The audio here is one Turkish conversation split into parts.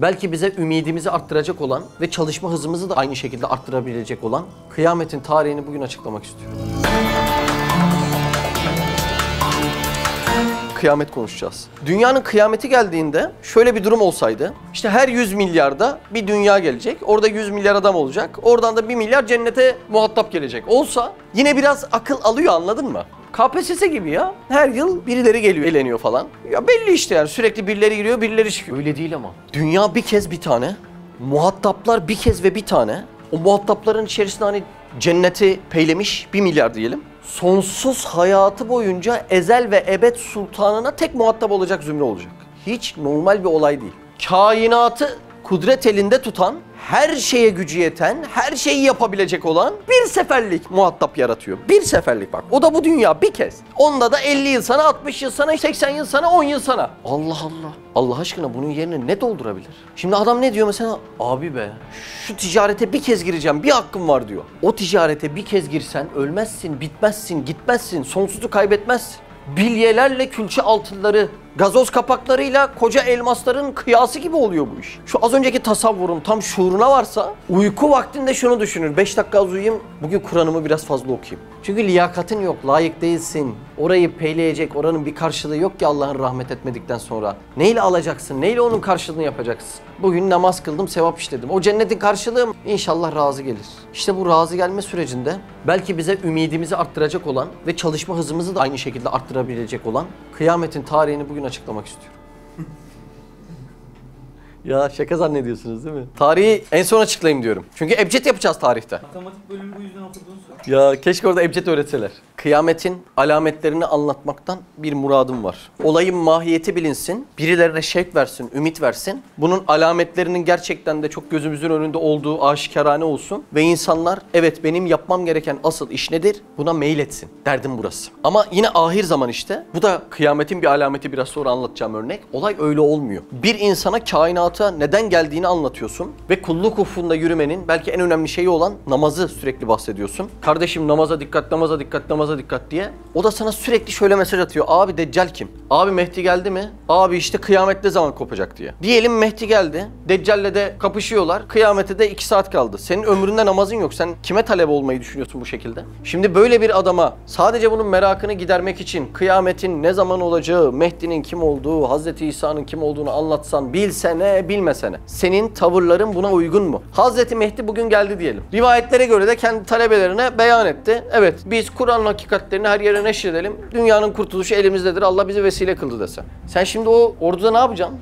Belki bize ümidimizi arttıracak olan ve çalışma hızımızı da aynı şekilde arttırabilecek olan kıyametin tarihini bugün açıklamak istiyorum. Kıyamet konuşacağız. Dünyanın kıyameti geldiğinde şöyle bir durum olsaydı, işte her 100 milyarda bir dünya gelecek, orada 100 milyar adam olacak, oradan da 1 milyar cennete muhatap gelecek olsa yine biraz akıl alıyor, anladın mı? KPSS gibi ya. Her yıl birileri geliyor, eleniyor falan. Ya belli işte yani, sürekli birileri giriyor, birileri çıkıyor. Öyle değil ama. Dünya bir kez bir tane, muhataplar bir kez ve bir tane. O muhatapların içerisinde hani cenneti peylemiş 1 milyar diyelim. Sonsuz hayatı boyunca ezel ve ebed sultanına tek muhatap olacak zümre olacak. Hiç normal bir olay değil. Kainatı kudret elinde tutan, her şeye gücü yeten, her şeyi yapabilecek olan bir seferlik muhatap yaratıyor. Bir seferlik bak. O da bu dünya bir kez. Onda da 50 yıl sana, 60 yıl sana, 80 yıl sana, 10 yıl sana. Allah Allah. Allah aşkına bunun yerine ne doldurabilir? Şimdi adam ne diyor mesela? Abi be, şu ticarete bir kez gireceğim, bir hakkım var diyor. O ticarete bir kez girsen ölmezsin, bitmezsin, gitmezsin, sonsuzu kaybetmezsin. Bilyelerle külçe altınları, gazoz kapaklarıyla koca elmasların kıyası gibi oluyor bu iş. Şu az önceki tasavvurun tam şuuruna varsa uyku vaktinde şunu düşünür. 5 dakika az uyuyayım, bugün Kur'an'ımı biraz fazla okuyayım. Çünkü liyakatın yok, layık değilsin. Orayı peyleyecek, oranın bir karşılığı yok ki Allah'ın rahmet etmedikten sonra. Neyle alacaksın, neyle onun karşılığını yapacaksın? Bugün namaz kıldım, sevap işledim. O cennetin karşılığı inşallah razı gelir. İşte bu razı gelme sürecinde belki bize ümidimizi arttıracak olan ve çalışma hızımızı da aynı şekilde arttırabilecek olan kıyametin tarihini bugün açıklamak istiyorum. Ya şaka zannediyorsunuz değil mi? Tarihi en son açıklayayım diyorum. Çünkü ebced yapacağız tarihte. Matematik bölümü bu yüzden okuduğunu söyle. Ya keşke orada ebced öğretseler. Kıyametin alametlerini anlatmaktan bir muradım var. Olayın mahiyeti bilinsin, birilerine şevk versin, ümit versin. Bunun alametlerinin gerçekten de çok gözümüzün önünde olduğu aşikarane olsun. Ve insanlar evet benim yapmam gereken asıl iş nedir? Buna meyletsin. Derdim burası. Ama yine ahir zaman işte. Bu da kıyametin bir alameti, biraz sonra anlatacağım örnek. Olay öyle olmuyor. Bir insana kainata neden geldiğini anlatıyorsun. Ve kulluk ufkunda yürümenin belki en önemli şeyi olan namazı sürekli bahsediyorsun. Kardeşim namaza dikkat, namaza dikkat, namaza dikkat diye. O da sana sürekli şöyle mesaj atıyor. Abi Deccal kim? Abi Mehdi geldi mi? Abi işte kıyamet ne zaman kopacak diye. Diyelim Mehdi geldi. Deccal'le de kapışıyorlar. Kıyamete de 2 saat kaldı. Senin ömründe namazın yok. Sen kime talep olmayı düşünüyorsun bu şekilde? Şimdi böyle bir adama sadece bunun merakını gidermek için kıyametin ne zaman olacağı, Mehdi'nin kim olduğu, Hazreti İsa'nın kim olduğunu anlatsan, bilsene, bilmesene. Senin tavırların buna uygun mu? Hazreti Mehdi bugün geldi diyelim. Rivayetlere göre de kendi talebelerine beyan etti. Evet, biz Kur'an'ın hakikatlerini her yere neşredelim. Dünyanın kurtuluşu elimizdedir. Allah bizi vesile kıldı dese. Sen şimdi o orduda ne yapacaksın?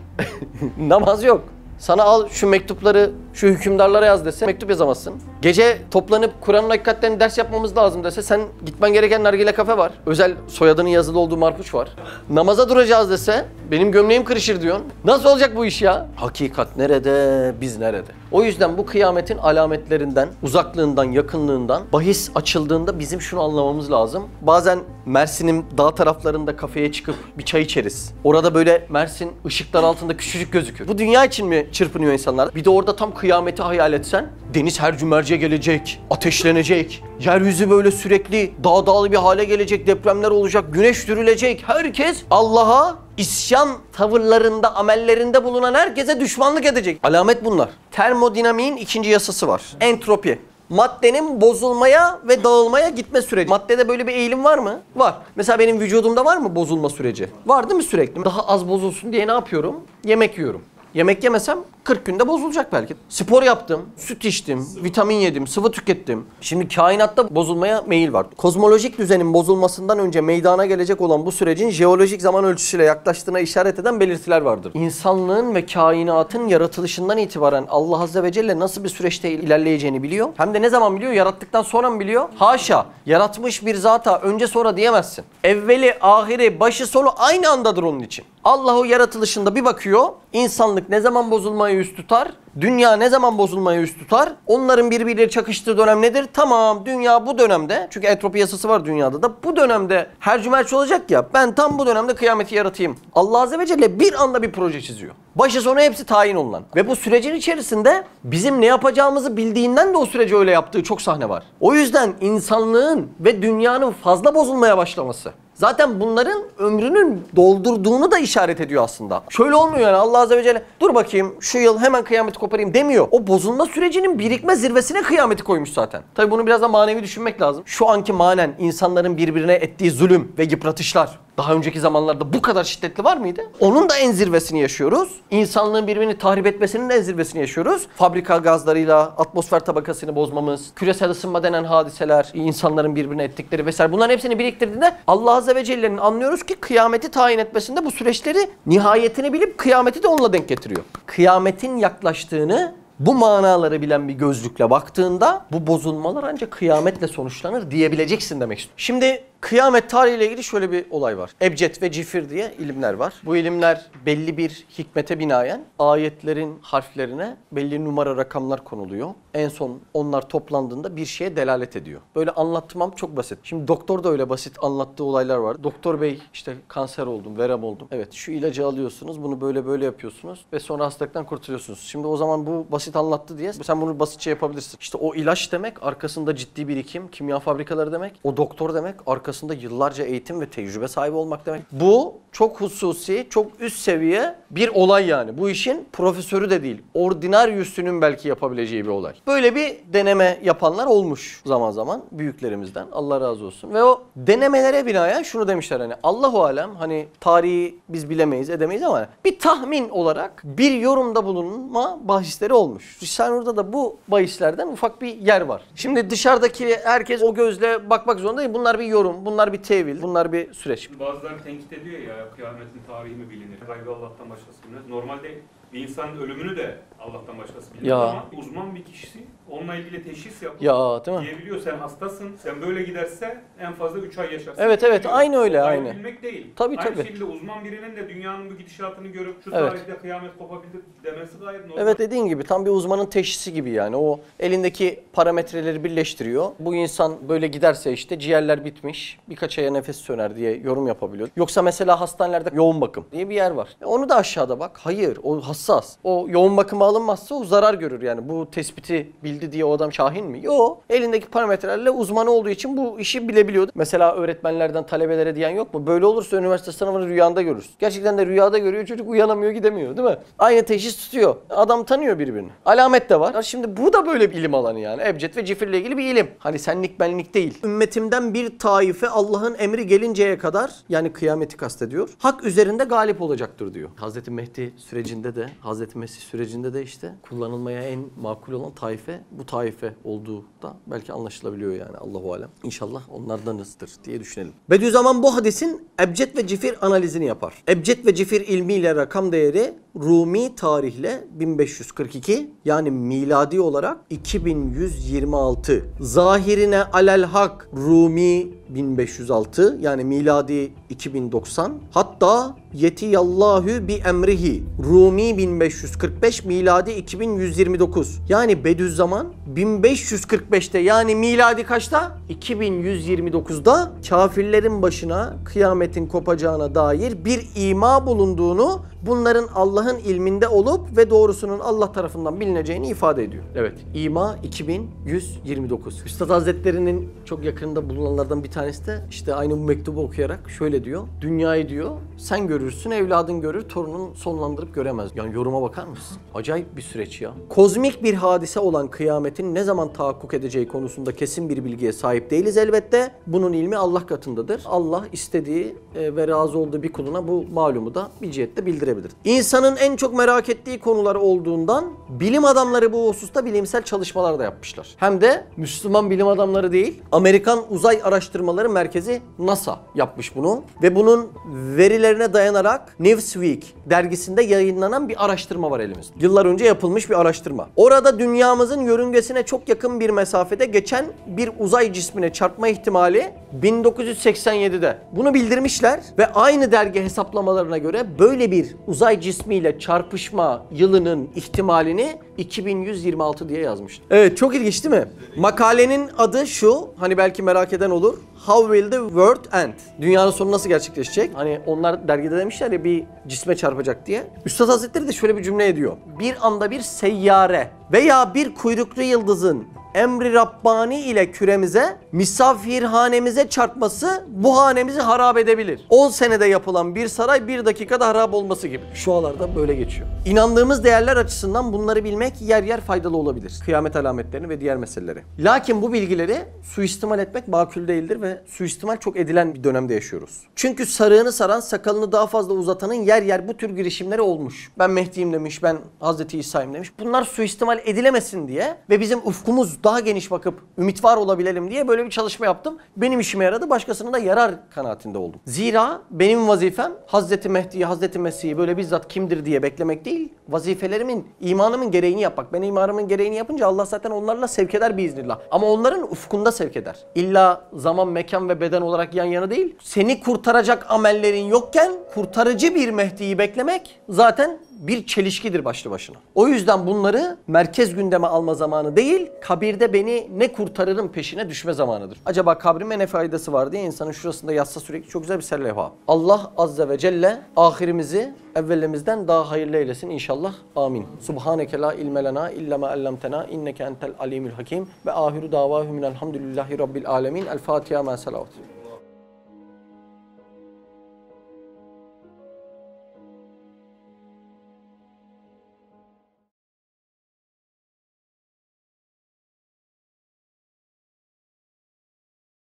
Namaz yok. Sana al şu mektupları, şu hükümdarlara yaz dese mektup yazamazsın. Gece toplanıp Kur'an'ın hakikatlerini ders yapmamız lazım dese sen gitmen gereken nargile kafe var. Özel soyadının yazılı olduğu marpuç var. Namaza duracağız dese benim gömleğim kırışır diyorsun. Nasıl olacak bu iş ya? Hakikat nerede, biz nerede? O yüzden bu kıyametin alametlerinden, uzaklığından, yakınlığından bahis açıldığında bizim şunu anlamamız lazım. Bazen Mersin'in dağ taraflarında kafeye çıkıp bir çay içeriz. Orada böyle Mersin ışıklar altında küçücük gözükür. Bu dünya için mi çırpınıyor insanlar? Bir de orada tam kıyameti hayal etsen, deniz her cümerce gelecek, ateşlenecek, yeryüzü böyle sürekli dağ bir hale gelecek, depremler olacak, güneş dürülecek. Herkes Allah'a İsyan tavırlarında, amellerinde bulunan herkese düşmanlık edecek. Alamet bunlar. Termodinamiğin 2. yasası var. Entropi. Maddenin bozulmaya ve dağılmaya gitme süreci. Maddede böyle bir eğilim var mı? Var. Mesela benim vücudumda var mı bozulma süreci? Var değil mi sürekli? Daha az bozulsun diye ne yapıyorum? Yemek yiyorum. Yemek yemesem 40 günde bozulacak belki. Spor yaptım, süt içtim, vitamin yedim, sıvı tükettim. Şimdi kainatta bozulmaya meyil var. Kozmolojik düzenin bozulmasından önce meydana gelecek olan bu sürecin jeolojik zaman ölçüsüyle yaklaştığına işaret eden belirtiler vardır. İnsanlığın ve kainatın yaratılışından itibaren Allah Azze ve Celle nasıl bir süreçte ilerleyeceğini biliyor. Hem de ne zaman biliyor? Yarattıktan sonra mı biliyor? Haşa! Yaratmış bir zata önce sonra diyemezsin. Evveli, ahiri, başı, sonu aynı andadır onun için. Allah o yaratılışında bir bakıyor, insanlık ne zaman bozulmaya yüz tutar? Dünya ne zaman bozulmaya yüz tutar? Onların birbirleriyle çakıştığı dönem nedir? Tamam, dünya bu dönemde, çünkü entropi yasası var dünyada da, bu dönemde hercümerç olacak ya, ben tam bu dönemde kıyameti yaratayım. Allah Azze ve Celle bir anda bir proje çiziyor. Başı sonu hepsi tayin olunan. Ve bu sürecin içerisinde bizim ne yapacağımızı bildiğinden de o süreci öyle yaptığı çok sahne var. O yüzden insanlığın ve dünyanın fazla bozulmaya başlaması, Zaten bunların ömrünün doldurduğunu da işaret ediyor aslında. Şöyle olmuyor yani, Allah Azze ve Celle dur bakayım şu yıl hemen kıyameti koparayım demiyor. O bozulma sürecinin birikme zirvesine kıyameti koymuş zaten. Tabii bunu biraz da manevi düşünmek lazım. Şu anki manen insanların birbirine ettiği zulüm ve yıpratışlar daha önceki zamanlarda bu kadar şiddetli var mıydı? Onun da en zirvesini yaşıyoruz. İnsanlığın birbirini tahrip etmesinin de en zirvesini yaşıyoruz. Fabrika gazlarıyla atmosfer tabakasını bozmamız, küresel ısınma denen hadiseler, insanların birbirine ettikleri vesaire, bunların hepsini biriktirdiğinde Allah Azze ve Celle'nin anlıyoruz ki kıyameti tayin etmesinde bu süreçleri nihayetini bilip kıyameti de onunla denk getiriyor. Kıyametin yaklaştığını bu manaları bilen bir gözlükle baktığında bu bozulmalar ancak kıyametle sonuçlanır diyebileceksin demek istiyorum. Şimdi kıyamet tarihiyle ilgili şöyle bir olay var. Ebced ve Cifir diye ilimler var. Bu ilimler belli bir hikmete binaen ayetlerin harflerine belli numara rakamlar konuluyor. En son onlar toplandığında bir şeye delalet ediyor. Böyle anlatmam çok basit. Şimdi doktor da öyle basit anlattığı olaylar var. Doktor bey işte kanser oldum, verem oldum. Evet şu ilacı alıyorsunuz, bunu böyle böyle yapıyorsunuz ve sonra hastalıktan kurtuluyorsunuz. Şimdi o zaman bu basit anlattı diye sen bunu basitçe yapabilirsin. İşte o ilaç demek arkasında ciddi birikim, kimya fabrikaları demek. O doktor demek arkasında yıllarca eğitim ve tecrübe sahibi olmak demek. Bu çok hususi, çok üst seviye bir olay yani. Bu işin profesörü de değil, ordinaryüsünün belki yapabileceği bir olay. Böyle bir deneme yapanlar olmuş zaman zaman büyüklerimizden. Allah razı olsun. Ve o denemelere binaen şunu demişler, hani Allahu alem, hani tarihi biz bilemeyiz, edemeyiz ama bir tahmin olarak bir yorumda bulunma bahisleri olmuş. Risale-i da bu bahislerden ufak bir yer var. Şimdi dışarıdaki herkes o gözle bakmak zorunda değil. Bunlar bir yorum, bunlar bir tevil, bunlar bir süreç. Bazıları tenkit ediyor ya, kıyametin tarihi mi bilinir? Gaybı Allah'tan başkası bilmez. Normalde bir insanın ölümünü de Allah'tan başkası bilir ama uzman bir kişisi onunla ilgili teşhis yapıp değil mi? diyebiliyor sen hastasın, sen böyle giderse en fazla 3 ay yaşarsın. Evet evet diyor. aynı öyle Gaybı aynı. bilmek değil. Tabii Aynı tabii. şekilde uzman birinin de dünyanın bu gidişatını görüp şu Evet. tarihte kıyamet kopabilir demesi gayet normal. Evet, dediğin gibi tam bir uzmanın teşhisi gibi yani. O elindeki parametreleri birleştiriyor. Bu insan böyle giderse işte ciğerler bitmiş, birkaç aya nefes söner diye yorum yapabiliyor. Yoksa mesela hastanelerde yoğun bakım diye bir yer var. Onu da aşağıda bak. Hayır, o hassas. O yoğun bakıma alınmazsa o zarar görür yani. Bu tespiti bildi diye o adam şahin mi? Yok. Elindeki parametrelerle uzmanı olduğu için bu işi bilebiliyordu. Mesela öğretmenlerden talebelere diyen yok mu? Böyle olursa üniversite sınavını rüyanda görürsün. Gerçekten de rüyada görüyor. Çocuk uyanamıyor, gidemiyor değil mi? Aynı teşhis tutuyor. Adam tanıyor birbirini. Alamet de var. Şimdi bu da böyle bir ilim alanı yani. Ebced ve Cifir'le ilgili bir ilim. Hani senlik benlik değil. Ümmetimden bir taife Allah'ın emri gelinceye kadar, yani kıyameti kastediyor, hak üzerinde galip olacaktır diyor. Hazreti Mehdi sürecinde de, Hazreti Mesih sürecinde de işte kullanılmaya en makul olan taife bu taife olduğu da belki anlaşılabiliyor yani, Allahu alem. İnşallah onlardanızdır diye düşünelim. Bediüzzaman bu hadisin Ebced ve Cifir analizini yapar. Ebced ve Cifir ilmiyle rakam değeri Rumi tarihle 1542, yani miladi olarak 2126. Zahirine alel hak Rumi 1506, yani miladi 2090. Hatta yetiyallahu bi emrihi Rumi 1545, miladi 2129. Yani Bediüzzaman 1545'te, yani miladi kaçta? 2129'da kafirlerin başına kıyametin kopacağına dair bir ima bulunduğunu, bunların Allah'ın ilminde olup ve doğrusunun Allah tarafından bilineceğini ifade ediyor. Evet, ima 2129. Üstad Hazretleri'nin çok yakınında bulunanlardan bir tanesi de işte aynı bu mektubu okuyarak şöyle diyor. Dünyayı diyor sen görürsün, evladın görür, torunun sonlandırıp göremez. Yani yoruma bakar mısın? Acayip bir süreç ya. Kozmik bir hadise olan kıyametin ne zaman tahakkuk edeceği konusunda kesin bir bilgiye sahip değiliz elbette. Bunun ilmi Allah katındadır. Allah istediği ve razı olduğu bir kuluna bu malumu da bir cihette bildirebilir. İnsanın en çok merak ettiği konular olduğundan bilim adamları bu hususta bilimsel çalışmalar da yapmışlar. Hem de Müslüman bilim adamları değil, Amerikan Uzay Araştırmaları Merkezi NASA yapmış bunu ve bunun verilerine dayanarak Newsweek dergisinde yayınlanan bir araştırma var elimizde. Yıllar önce yapılmış bir araştırma. Orada dünyamızın yörüngesine çok yakın bir mesafede geçen bir uzay cismine çarpma ihtimali 1987'de. Bunu bildirmişler ve aynı dergi hesaplamalarına göre böyle bir uzay cismiyle çarpışma yılının ihtimalini 2126 diye yazmış. Evet, çok ilginç değil mi? Makalenin adı şu, hani belki merak eden olur. How will the world end? Dünyanın sonu nasıl gerçekleşecek? Hani onlar dergide demişler ya bir cisme çarpacak diye. Üstad Hazretleri de şöyle bir cümle ediyor. Bir anda bir seyyare veya bir kuyruklu yıldızın emri Rabbani ile küremize, misafirhanemize çarpması bu hanemizi harap edebilir. 10 senede yapılan bir saray 1 dakikada harap olması gibi. Şu alarda böyle geçiyor. İnandığımız değerler açısından bunları bilmek yer yer faydalı olabilir. Kıyamet alametlerini ve diğer meseleleri. Lakin bu bilgileri suistimal etmek makul değildir ve suistimal çok edilen bir dönemde yaşıyoruz. Çünkü sarığını saran, sakalını daha fazla uzatanın yer yer bu tür girişimleri olmuş. Ben Mehdi'yim demiş, ben Hazreti İsa'yım demiş. Bunlar suistimal edilemesin diye ve bizim ufkumuz daha geniş bakıp ümit var olabilelim diye böyle bir çalışma yaptım. Benim işime yaradı, başkasına da yarar kanaatinde oldum. Zira benim vazifem Hazreti Mehdi'yi, Hazreti Mesih'i böyle bizzat kimdir diye beklemek değil, vazifelerimin, imanımın gereğini yapmak. Ben imanımın gereğini yapınca Allah zaten onlarla sevk eder biiznillah. Ama onların ufkunda sevk eder. İlla zaman, mekan ve beden olarak yan yana değil. Seni kurtaracak amellerin yokken kurtarıcı bir Mehdi'yi beklemek zaten bir çelişkidir başlı başına. O yüzden bunları merkez gündeme alma zamanı değil, kabirde beni ne kurtarırım peşine düşme zamanıdır. Acaba kabrime ne faydası var diye insanın şurasında yatsa sürekli çok güzel bir sellevha. Allah Azze ve Celle ahirimizi evvelimizden daha hayırlı eylesin inşallah. Amin. Subhaneke la ilme lena illa ma allamtena inneke entel alimul hakim ve ahiru davahum elhamdülillahi rabbil alemin. El Fatiha ma salavat.